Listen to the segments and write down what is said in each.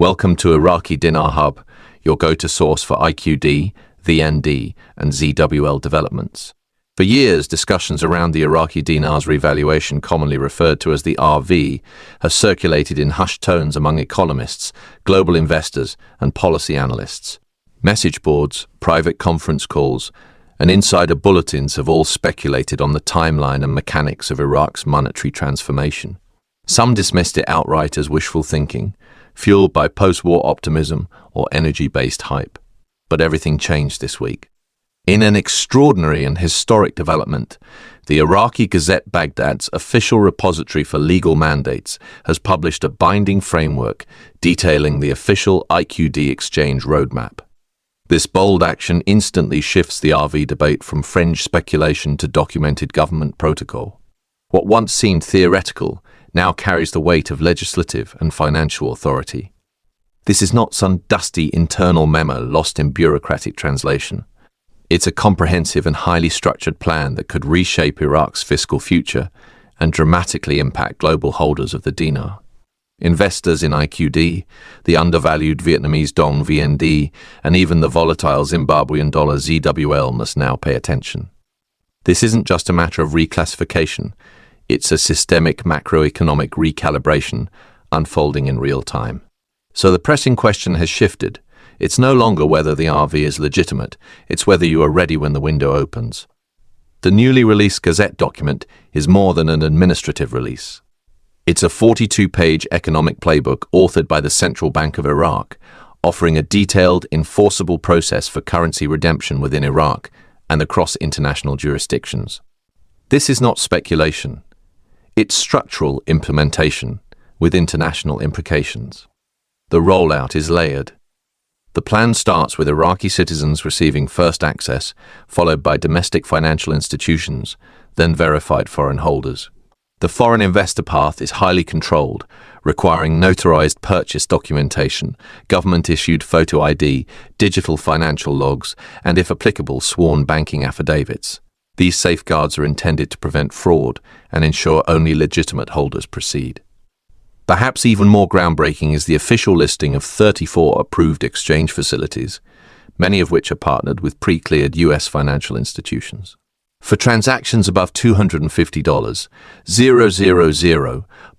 Welcome to Iraqi Dinar Hub, your go-to source for IQD, VND, and ZWL developments. For years, discussions around the Iraqi dinar's revaluation, commonly referred to as the RV, have circulated in hushed tones among economists, global investors, and policy analysts. Message boards, private conference calls, and insider bulletins have all speculated on the timeline and mechanics of Iraq's monetary transformation. Some dismissed it outright as wishful thinking, fueled by post-war optimism or energy-based hype. But everything changed this week. In an extraordinary and historic development, the Iraqi Gazette, Baghdad's official repository for legal mandates, has published a binding framework detailing the official IQD exchange roadmap. This bold action instantly shifts the RV debate from fringe speculation to documented government protocol. What once seemed theoretical now carries the weight of legislative and financial authority. This is not some dusty internal memo lost in bureaucratic translation. It's a comprehensive and highly structured plan that could reshape Iraq's fiscal future and dramatically impact global holders of the dinar. Investors in IQD, the undervalued Vietnamese Dong VND, and even the volatile Zimbabwean dollar ZWL must now pay attention. This isn't just a matter of reclassification. It's a systemic macroeconomic recalibration unfolding in real time. So the pressing question has shifted. It's no longer whether the RV is legitimate, it's whether you are ready when the window opens. The newly released Gazette document is more than an administrative release. It's a 42-page economic playbook authored by the Central Bank of Iraq, offering a detailed, enforceable process for currency redemption within Iraq and across international jurisdictions. This is not speculation. It's structural implementation with international implications. The rollout is layered. The plan starts with Iraqi citizens receiving first access, followed by domestic financial institutions, then verified foreign holders. The foreign investor path is highly controlled, requiring notarized purchase documentation, government-issued photo ID, digital financial logs, and, if applicable, sworn banking affidavits. These safeguards are intended to prevent fraud and ensure only legitimate holders proceed. Perhaps even more groundbreaking is the official listing of 34 approved exchange facilities, many of which are partnered with pre-cleared U.S. financial institutions. For transactions above $250,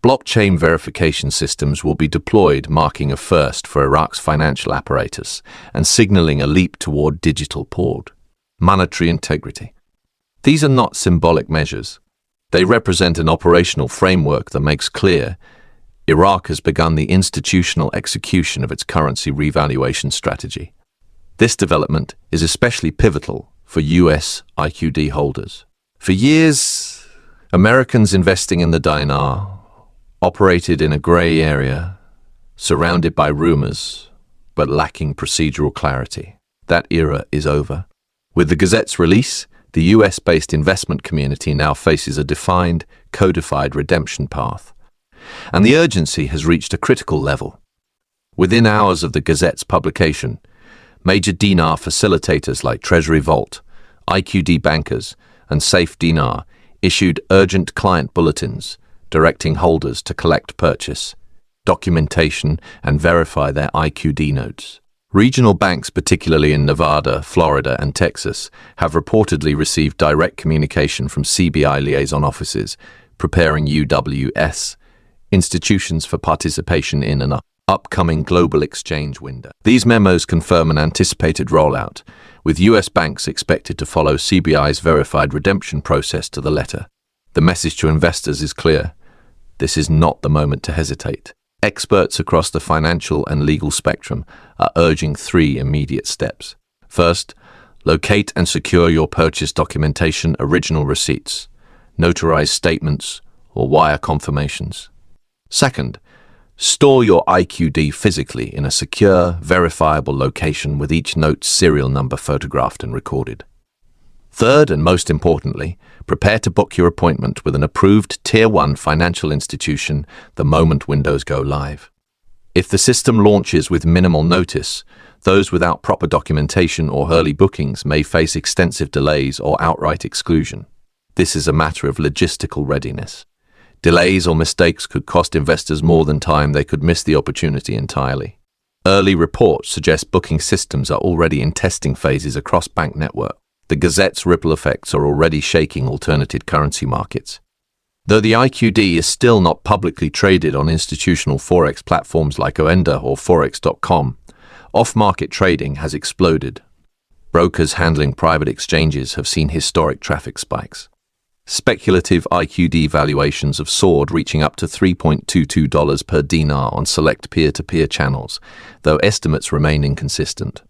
blockchain verification systems will be deployed, marking a first for Iraq's financial apparatus and signaling a leap toward digital port. Monetary integrity. These are not symbolic measures. They represent an operational framework that makes clear Iraq has begun the institutional execution of its currency revaluation strategy. This development is especially pivotal for U.S. IQD holders. For years, Americans investing in the dinar operated in a gray area, surrounded by rumors, but lacking procedural clarity. That era is over. With the Gazette's release, the US-based investment community now faces a defined, codified redemption path. And the urgency has reached a critical level. Within hours of the Gazette's publication, major dinar facilitators like Treasury Vault, IQD bankers, and Safe Dinar issued urgent client bulletins directing holders to collect purchase, documentation, and verify their IQD notes. Regional banks, particularly in Nevada, Florida, and Texas, have reportedly received direct communication from CBI liaison offices preparing UWS, institutions for participation in an upcoming global exchange window. These memos confirm an anticipated rollout, with US banks expected to follow CBI's verified redemption process to the letter. The message to investors is clear. This is not the moment to hesitate. Experts across the financial and legal spectrum are urging 3 immediate steps. First, locate and secure your purchase documentation, original receipts, notarized statements, or wire confirmations. Second, store your IQD physically in a secure, verifiable location with each note's serial number photographed and recorded. Third, and most importantly, prepare to book your appointment with an approved Tier 1 financial institution the moment windows go live. If the system launches with minimal notice, those without proper documentation or early bookings may face extensive delays or outright exclusion. This is a matter of logistical readiness. Delays or mistakes could cost investors more than time. They could miss the opportunity entirely. Early reports suggest booking systems are already in testing phases across bank network. The Gazette's ripple effects are already shaking alternative currency markets. Though the IQD is still not publicly traded on institutional forex platforms like Oenda or Forex.com, off-market trading has exploded. Brokers handling private exchanges have seen historic traffic spikes. Speculative IQD valuations have soared, reaching up to $3.22 per dinar on select peer-to-peer channels, though estimates remain inconsistent.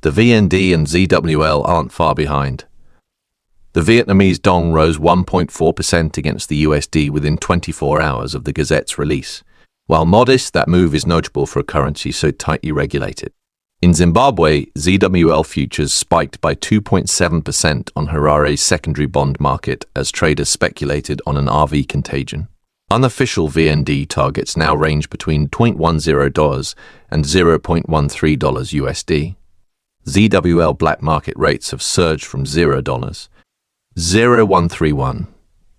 The VND and ZWL aren't far behind. The Vietnamese Dong rose 1.4% against the USD within 24 hours of the Gazette's release. While modest, that move is notable for a currency so tightly regulated. In Zimbabwe, ZWL futures spiked by 2.7% on Harare's secondary bond market as traders speculated on an RV contagion. Unofficial VND targets now range between $0.10 and $0.13 USD. ZWL black market rates have surged from $0, 0.131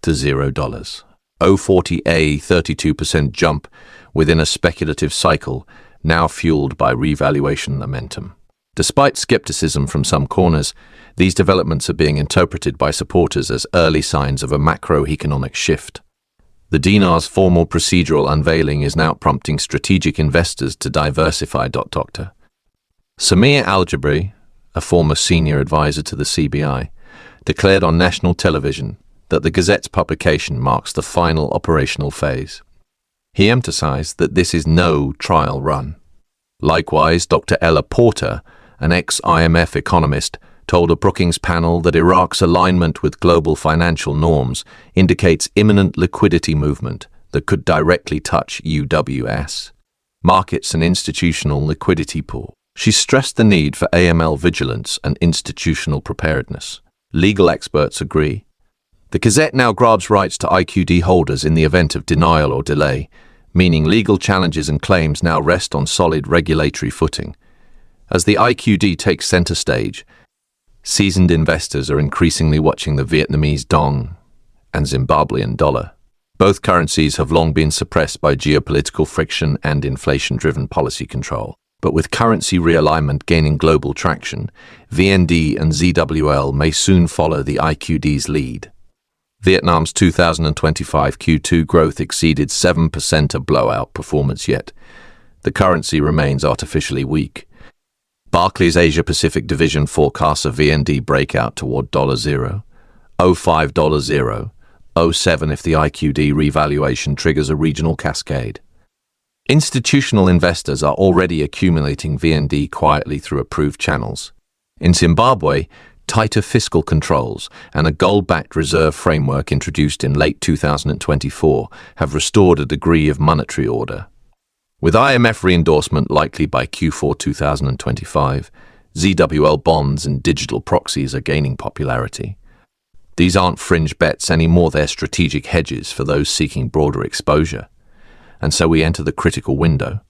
to $0. 0.40, 32% jump within a speculative cycle, now fueled by revaluation momentum. Despite skepticism from some corners, these developments are being interpreted by supporters as early signs of a macroeconomic shift. The dinar's formal procedural unveiling is now prompting strategic investors to diversify. Samir Al-Jabri, a former senior advisor to the CBI, declared on national television that the Gazette's publication marks the final operational phase. He emphasized that this is no trial run. Likewise, Dr. Ella Porter, an ex-IMF economist, told a Brookings panel that Iraq's alignment with global financial norms indicates imminent liquidity movement that could directly touch UWS, markets and institutional liquidity pool. She stressed the need for AML vigilance and institutional preparedness. Legal experts agree. The Gazette now grabs rights to IQD holders in the event of denial or delay, meaning legal challenges and claims now rest on solid regulatory footing. As the IQD takes center stage, seasoned investors are increasingly watching the Vietnamese Dong and Zimbabwean dollar. Both currencies have long been suppressed by geopolitical friction and inflation-driven policy control. But with currency realignment gaining global traction, VND and ZWL may soon follow the IQD's lead. Vietnam's 2025 Q2 growth exceeded 7%, a blowout performance, yet the currency remains artificially weak. Barclays Asia-Pacific division forecasts a VND breakout toward $0, $0.5, $0.07 if the IQD revaluation triggers a regional cascade. Institutional investors are already accumulating VND quietly through approved channels. In Zimbabwe, tighter fiscal controls and a gold-backed reserve framework introduced in late 2024 have restored a degree of monetary order. With IMF re-endorsement likely by Q4 2025, ZWL bonds and digital proxies are gaining popularity. These aren't fringe bets anymore, they're strategic hedges for those seeking broader exposure. And so we enter the critical window.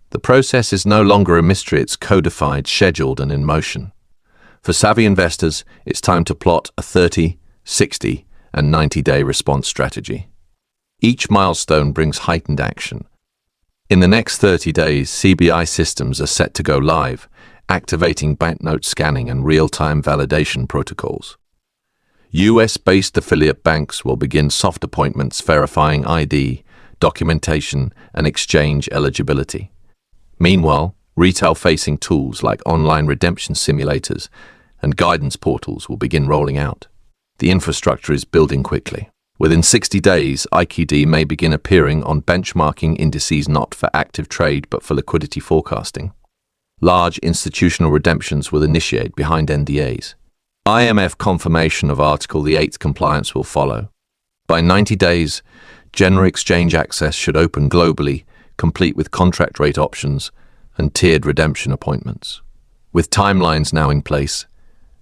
The process is no longer a mystery, it's codified, scheduled, and in motion. For savvy investors, it's time to plot a 30, 60, and 90-day response strategy. Each milestone brings heightened action. In the next 30 days, CBI systems are set to go live, activating banknote scanning and real-time validation protocols. US-based affiliate banks will begin soft appointments verifying ID, documentation, and exchange eligibility. Meanwhile, retail-facing tools like online redemption simulators and guidance portals will begin rolling out. The infrastructure is building quickly. Within 60 days, IQD may begin appearing on benchmarking indices not for active trade but for liquidity forecasting. Large institutional redemptions will initiate behind NDAs. IMF confirmation of Article 8 compliance will follow. By 90 days, general exchange access should open globally, complete with contract rate options and tiered redemption appointments. With timelines now in place,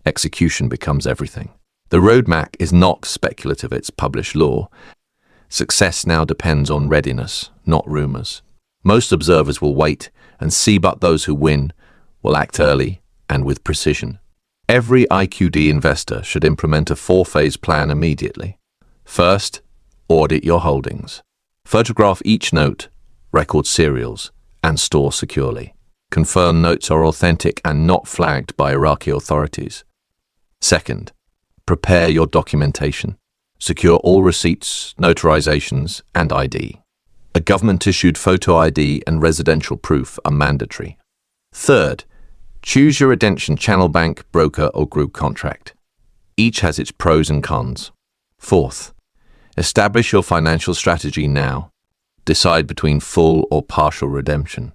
execution becomes everything. The roadmap is not speculative, it's published law. Success now depends on readiness, not rumors. Most observers will wait and see, but those who win will act early and with precision. Every IQD investor should implement a 4-phase plan immediately. First, audit your holdings. Photograph each note, record serials, and store securely. Confirm notes are authentic and not flagged by Iraqi authorities. Second, prepare your documentation. Secure all receipts, notarizations, and ID. A government-issued photo ID and residential proof are mandatory. Third, choose your redemption channel, bank, broker, or group contract. Each has its pros and cons. Fourth, establish your financial strategy now. Decide between full or partial redemption.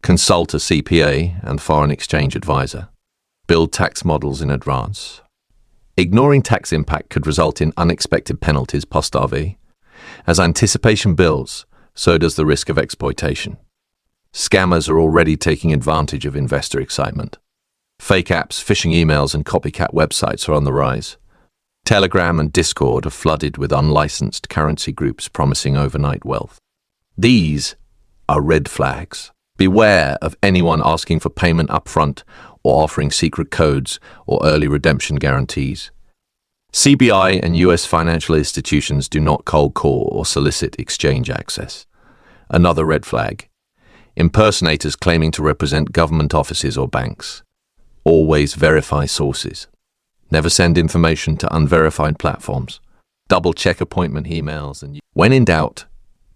Consult a CPA and foreign exchange advisor. Build tax models in advance. Ignoring tax impact could result in unexpected penalties post-RV. As anticipation builds, so does the risk of exploitation. Scammers are already taking advantage of investor excitement. Fake apps, phishing emails, and copycat websites are on the rise. Telegram and Discord are flooded with unlicensed currency groups promising overnight wealth. These are red flags. Beware of anyone asking for payment upfront or offering secret codes or early redemption guarantees. CBI and US financial institutions do not cold call or solicit exchange access. Another red flag. Impersonators claiming to represent government offices or banks. Always verify sources. Never send information to unverified platforms. Double-check appointment emails. And when in doubt,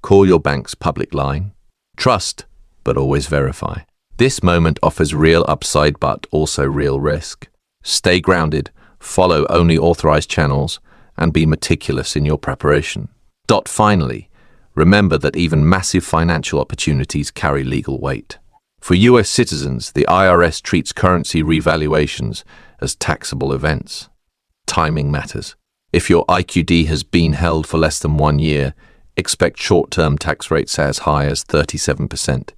call your bank's public line. Trust, but always verify. This moment offers real upside but also real risk. Stay grounded, follow only authorized channels, and be meticulous in your preparation. Finally, remember that even massive financial opportunities carry legal weight. For US citizens, the IRS treats currency revaluations as taxable events. Timing matters. If your IQD has been held for less than 1 year, expect short-term tax rates as high as 37%.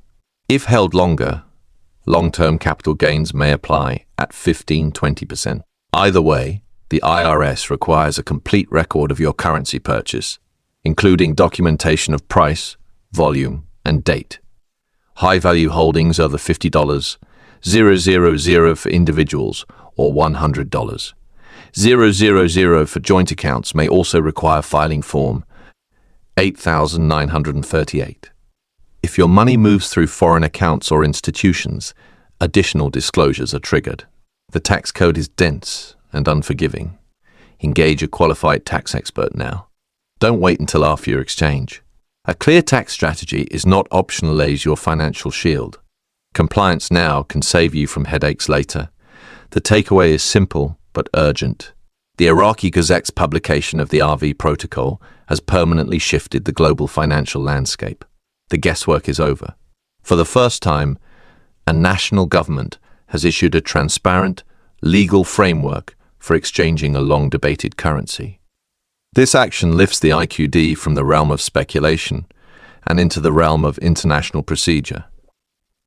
If held longer, long-term capital gains may apply at 15–20%. Either way, the IRS requires a complete record of your currency purchase, including documentation of price, volume, and date. High-value holdings are the $50,000 for individuals or $100. $000 for joint accounts may also require filing form 8,938. If your money moves through foreign accounts or institutions, additional disclosures are triggered. The tax code is dense and unforgiving. Engage a qualified tax expert now. Don't wait until after your exchange. A clear tax strategy is not optional as your financial shield. Compliance now can save you from headaches later. The takeaway is simple but urgent. The Iraqi Gazette's publication of the RV Protocol has permanently shifted the global financial landscape. The guesswork is over. For the first time, a national government has issued a transparent, legal framework for exchanging a long-debated currency. This action lifts the IQD from the realm of speculation and into the realm of international procedure.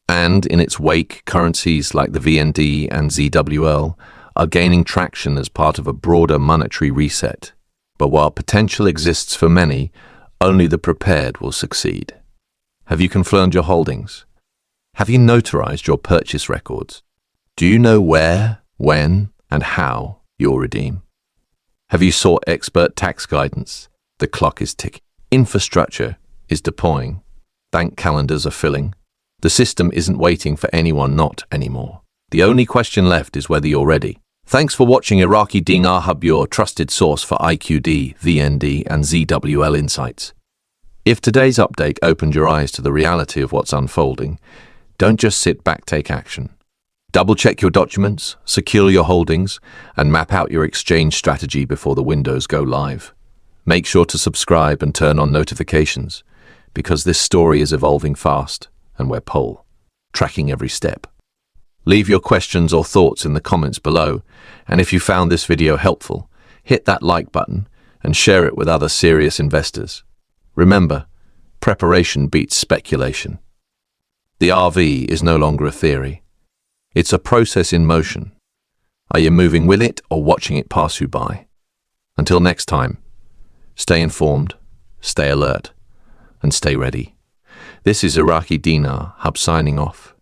And in its wake, currencies like the VND and ZWL are gaining traction as part of a broader monetary reset. But while potential exists for many, only the prepared will succeed. Have you confirmed your holdings? Have you notarized your purchase records? Do you know where, when, and how you'll redeem? Have you sought expert tax guidance? The clock is ticking. Infrastructure is deploying. Bank calendars are filling. The system isn't waiting for anyone not anymore. The only question left is whether you're ready. Thanks for watching Iraqi Dinar Hub, your trusted source for IQD, VND, and ZWL insights. If today's update opened your eyes to the reality of what's unfolding, don't just sit back, take action. Double-check your documents, secure your holdings, and map out your exchange strategy before the windows go live. Make sure to subscribe and turn on notifications, because this story is evolving fast, and we're tracking every step. Leave your questions or thoughts in the comments below, and if you found this video helpful, hit that like button and share it with other serious investors. Remember, preparation beats speculation. The RV is no longer a theory. It's a process in motion. Are you moving with it or watching it pass you by? Until next time, stay informed, stay alert, and stay ready. This is Iraqi Dinar Hub signing off.